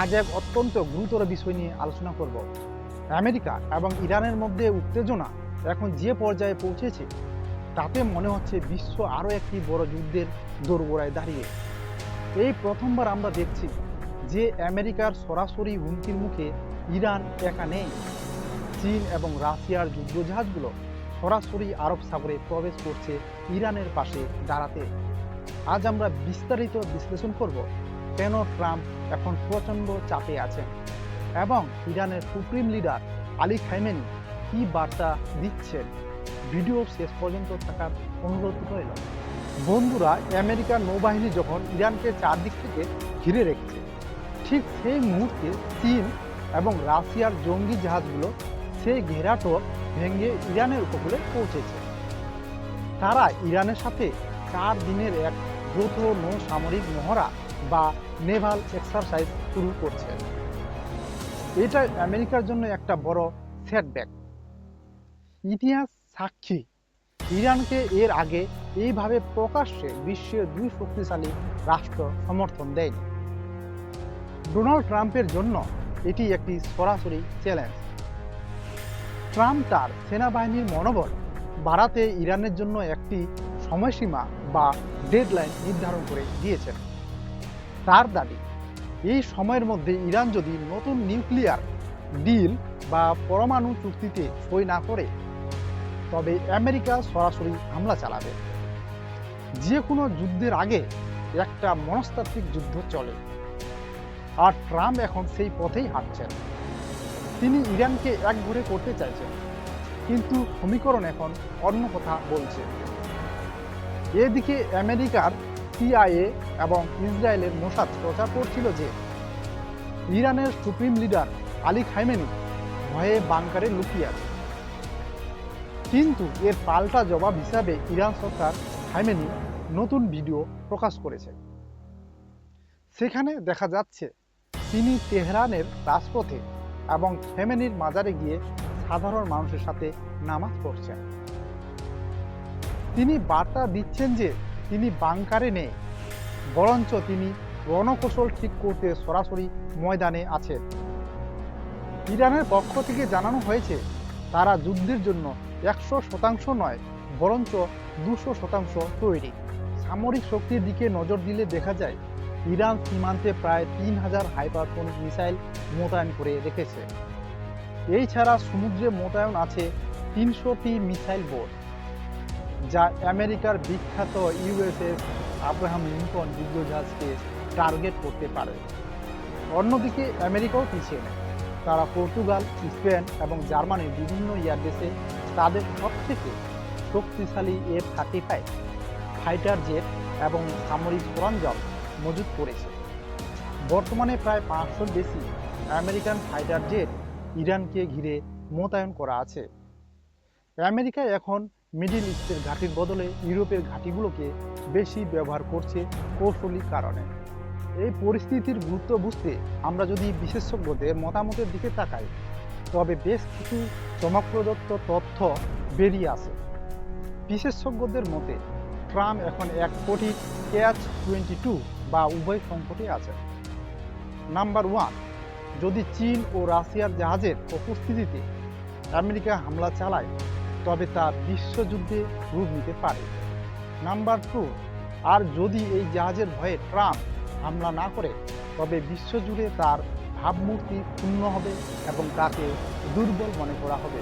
আজ এক অত্যন্ত গুরুতর বিষয় নিয়ে আলোচনা করব। আমেরিকা এবং ইরানের মধ্যে উত্তেজনা এখন যে পর্যায়ে পৌঁছেছে তাতে মনে হচ্ছে বিশ্ব আরও একটি বড় যুদ্ধের দোরগোড়ায় দাঁড়িয়ে। এই প্রথমবার আমরা দেখছি যে আমেরিকার সরাসরি হুমকির মুখে ইরান একা নেই। চীন এবং রাশিয়ার যুদ্ধজাহাজগুলো সরাসরি আরব সাগরে প্রবেশ করছে ইরানের পাশে দাঁড়াতে। আজ আমরা বিস্তারিত বিশ্লেষণ করব কেন ট্রাম্প এখন প্রচণ্ড চাপে আছেন এবং ইরানের সুপ্রিম লিডার আলী খামেনি কি বার্তা দিচ্ছেন। ভিডিও শেষ পর্যন্ত থাকার অনুরোধ রইল। বন্ধুরা, আমেরিকার নৌবাহিনী যখন ইরানকে চারদিক থেকে ঘিরে রেখেছে, ঠিক সেই মুহূর্তে চীন এবং রাশিয়ার জঙ্গি জাহাজগুলো সেই ঘেরাটোপ ভেঙে ইরানের উপকূলে পৌঁছেছে। তারা ইরানের সাথে 4 দিনের এক যৌথ নৌ সামরিক মহড়া বা নেভাল এক্সারসাইজ শুরু করছে। এটা আমেরিকার জন্য একটা বড় সেটব্যাক। ইতিহাস সাক্ষী, ইরানকে এর আগে এইভাবে প্রকাশ্যে বিশ্বের 2 শক্তিশালী রাষ্ট্র সমর্থন দেয়নি। ডোনাল্ড ট্রাম্পের জন্য এটি একটি সরাসরি চ্যালেঞ্জ। ট্রাম্প তার সেনাবাহিনীর মনোবল বাড়াতে ইরানের জন্য একটি সময়সীমা বা ডেডলাইন নির্ধারণ করে দিয়েছেন। তার দাবি, এই সময়ের মধ্যে ইরান যদি নতুন নিউক্লিয়ার ডিল বা পরমাণু চুক্তিতে সই না করে তবে আমেরিকা সরাসরি হামলা চালাবে। যে কোনো যুদ্ধের আগে একটা মনস্তাত্ত্বিক যুদ্ধ চলে, আর ট্রাম্প এখন সেই পথেই হাঁটছেন। তিনি ইরানকে একঘরে করতে চাইছেন, কিন্তু সমীকরণ এখন অন্য কথা বলছে। এদিকে আমেরিকার সিআইএ এবং ইসরায়েলের মোসাদ প্রচার করছিল যে ইরানের সুপ্রিম লিডার আলী খামেনি ভয়ে বাংকারে লুকিয়ে আছে। কিন্তু এর পাল্টা জবাব হিসাবে ইরান সরকার খামেনি নতুন ভিডিও প্রকাশ করেছে। সেখানে দেখা যাচ্ছে তিনি তেহরানের রাজপথে এবং খামেনির মাজারে গিয়ে সাধারণ মানুষের সাথে নামাজ পড়ছেন। তিনি বার্তা দিচ্ছেন যে তিনি বাংকারে নেই, বরঞ্চ তিনি রণকৌশল ঠিক করতে সরাসরি ময়দানে আছেন। ইরানের পক্ষ থেকে জানানো হয়েছে তারা যুদ্ধের জন্য 100% নয়, বরঞ্চ 200% তৈরি। সামরিক শক্তির দিকে নজর দিলে দেখা যায় ইরান সীমান্তে প্রায় 3000 হাইপারসোনিক মিসাইল মোতায়েন করে রেখেছে। এই ছাড়া সমুদ্রে মোতায়েন আছে 300টি মিসাইল বোট, যা আমেরিকার বিখ্যাত ইউএসএস আব্রাহাম লিঙ্কন যুদ্ধজাহাজকে টার্গেট করতে পারে। অন্যদিকে আমেরিকাও পিছিয়ে নেয়। তারা পর্তুগাল, স্পেন এবং জার্মানির বিভিন্ন এয়ারবেসে তাদের সবথেকে শক্তিশালী F-35 ফাইটার জেট এবং সামরিক সরঞ্জাম মজুত করেছে। বর্তমানে প্রায় 500-র বেশি আমেরিকান ফাইটার জেট ইরানকে ঘিরে মোতায়েন করা আছে। আমেরিকা এখন মিডল ইস্টের ঘাঁটির বদলে ইউরোপের ঘাঁটিগুলোকে বেশি ব্যবহার করছে কৌশলী কারণে। এই পরিস্থিতির গুরুত্ব বুঝতে আমরা যদি বিশেষজ্ঞদের মতামতের দিকে তাকাই তবে বেশ কিছু চমকপ্রদ তথ্য বেরিয়ে আসে। বিশেষজ্ঞদের মতে ট্রাম্প এখন এক কোটি Catch-22 বা উভয় সংকটে আছে। নাম্বার 1, যদি চীন ও রাশিয়ার জাহাজের উপস্থিতিতে আমেরিকা হামলা চালায় তবে তা বিশ্বযুদ্ধে রূপ নিতে পারে। নাম্বার 2, আর যদি এই জাহাজের ভয়ে ট্রাম্প হামলা না করে তবে বিশ্বজুড়ে তার ভাবমূর্তি ক্ষুণ্ণ হবে এবং তাকে দুর্বল মনে করা হবে।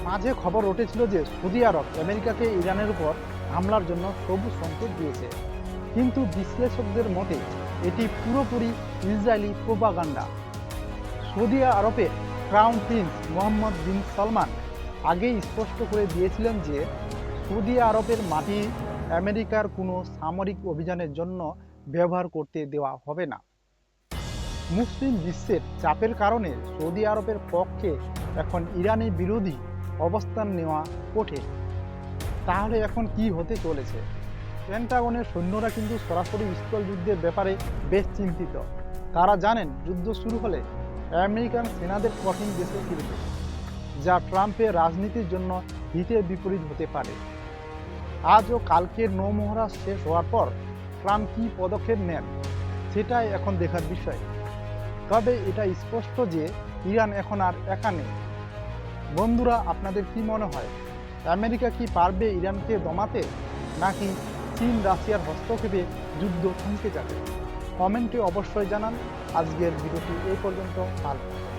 মাঝে খবর উঠেছিল যে সৌদি আরব আমেরিকাকে ইরানের উপর হামলার জন্য সবুজ সংকেত দিয়েছে, কিন্তু বিশ্লেষকদের মতে এটি পুরোপুরি ইসরায়েলি প্রোপাগান্ডা। সৌদি আরবের ক্রাউন প্রিন্স মোহাম্মদ বিন সালমান আগেই স্পষ্ট করে দিয়েছিলেন যে সৌদি আরবের মাটি আমেরিকার কোনো সামরিক অভিযানের জন্য ব্যবহার করতে দেওয়া হবে না। মুসলিম বিশ্বের চাপের কারণে সৌদি আরবের পক্ষে এখন ইরানি বিরোধী অবস্থান নেওয়া কঠিন। তাহলে এখন কি হতে চলেছে? পেন্টাগনের সৈন্যরা কিন্তু সরাসরি স্থল যুদ্ধের ব্যাপারে বেশ চিন্তিত। তারা জানেন যুদ্ধ শুরু হলে আমেরিকান সেনাদের কঠিন দেশে ফিরবে, যা ট্রাম্পের রাজনীতির জন্য হিতে বিপরীত হতে পারে। আজ ও কালকের নৌমহড়া শেষ হওয়ার পর ট্রাম্প কী পদক্ষেপ নেন সেটাই এখন দেখার বিষয়। তবে এটা স্পষ্ট যে ইরান এখন আর একা নেই। বন্ধুরা, আপনাদের কি মনে হয়, আমেরিকা কি পারবে ইরানকে দমাতে, নাকি চীন রাশিয়ার হস্তক্ষেপে যুদ্ধ থমকে যাবে? কমেন্টে অবশ্যই জানান। আজকের ভিডিওটি এই পর্যন্ত। ভালো।